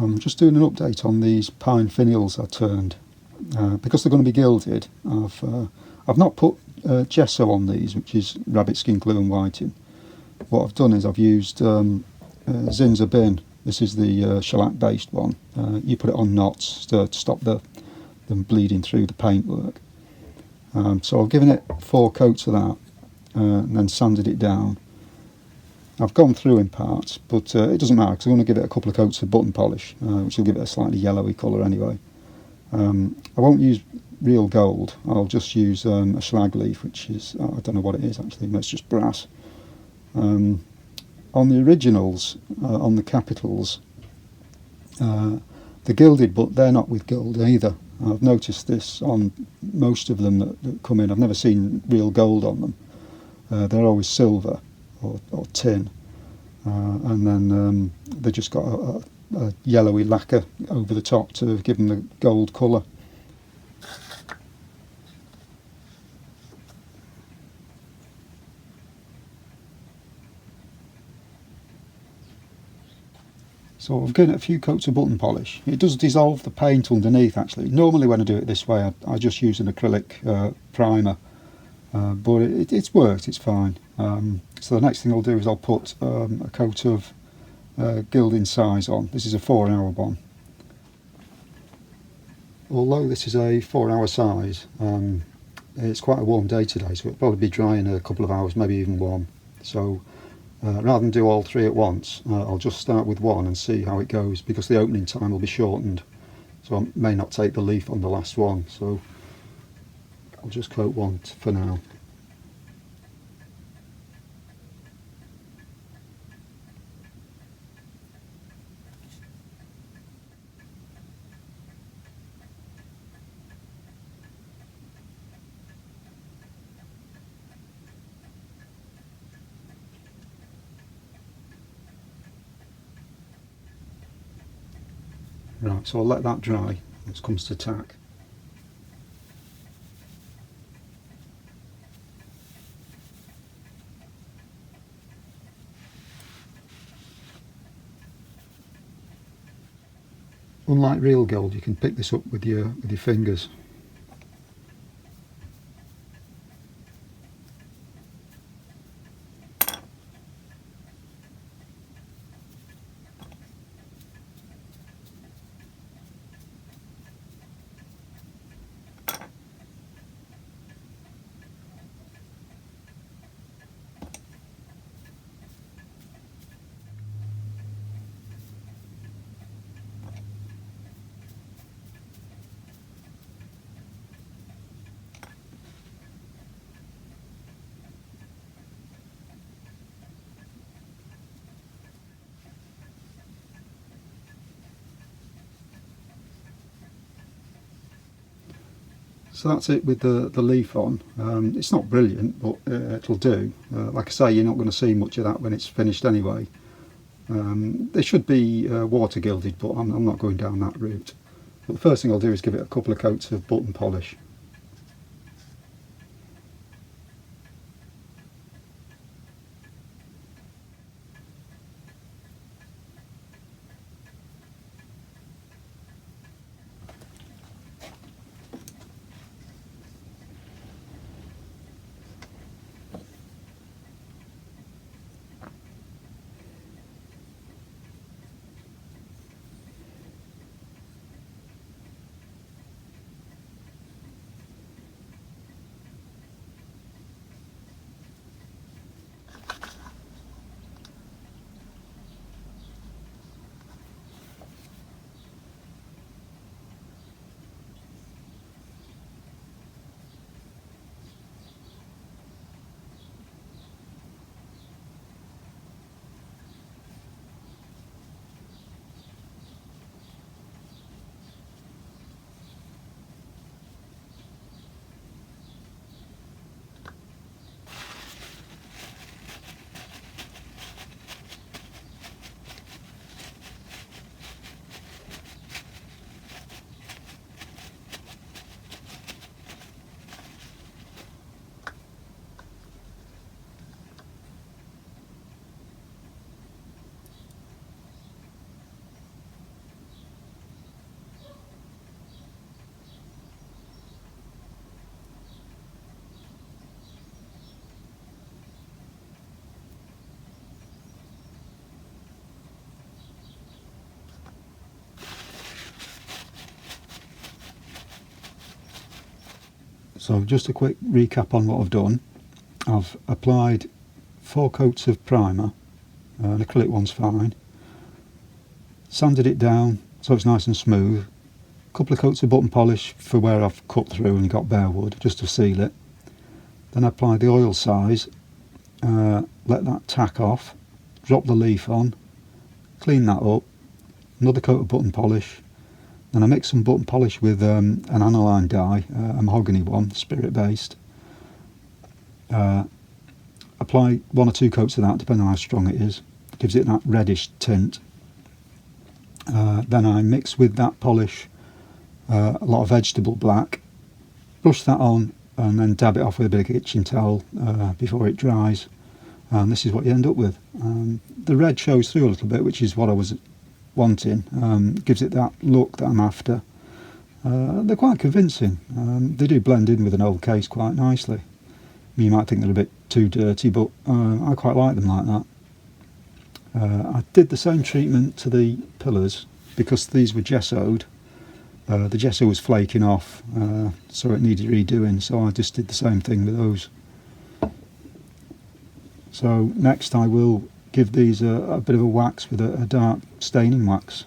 I'm just doing an update on these pine finials I turned. Because they're going to be gilded, I've not put gesso on these, which is rabbit skin glue and whiting. What I've done is I've used Zinza bin. This is the shellac based one. You put it on knots to stop them bleeding through the paintwork. So I've given it 4 coats of that and then sanded it down. I've gone through in parts, but it doesn't matter because I'm going to give it a couple of coats of button polish, which will give it a slightly yellowy colour anyway. I won't use real gold. I'll just use a slag leaf, which is, I don't know what it is actually, but it's just brass. On the originals, on the capitals, they're gilded, but they're not with gold either. I've noticed this on most of them that come in. I've never seen real gold on them. They're always silver or tin, and then they've just got a yellowy lacquer over the top to give them the gold colour. So I've given it a few coats of button polish. It does dissolve the paint underneath actually. Normally when I do it this way I just use an acrylic primer, but it's worked, it's fine. So the next thing I'll do is I'll put a coat of Gilding size on. This is a 4-hour one. Although this is a 4-hour size, it's quite a warm day today, so it'll probably be dry in a couple of hours, maybe even one. So rather than do all 3 at once, I'll just start with one and see how it goes, because the opening time will be shortened, so I may not take the leaf on the last one, so I'll just coat one for now. Right, so I'll let that dry when it comes to tack. Unlike real gold, you can pick this up with your fingers. So that's it with the leaf on. It's not brilliant, but it'll do. Like I say, you're not going to see much of that when it's finished anyway. They should be water gilded, but I'm not going down that route. But the first thing I'll do is give it a couple of coats of button polish. So just a quick recap on what I've done. I've applied 4 coats of primer, an acrylic one's fine, sanded it down so it's nice and smooth, a couple of coats of button polish for where I've cut through and got bare wood just to seal it. Then I apply the oil size, let that tack off, drop the leaf on, clean that up, another coat of button polish. Then I mix some button polish with an aniline dye, a mahogany one, spirit based. Apply 1 or 2 coats of that depending on how strong it is. Gives it that reddish tint. Then I mix with that polish a lot of vegetable black, brush that on and then dab it off with a bit of kitchen towel before it dries, and this is what you end up with. The red shows through a little bit, which is what I was wanting. Gives it that look that I'm after. They're quite convincing. They do blend in with an old case quite nicely. You might think they're a bit too dirty, but I quite like them like that. I did the same treatment to the pillars because these were gessoed. The gesso was flaking off, so it needed redoing, so I just did the same thing with those. So next I will give these a bit of a wax with a dark staining wax.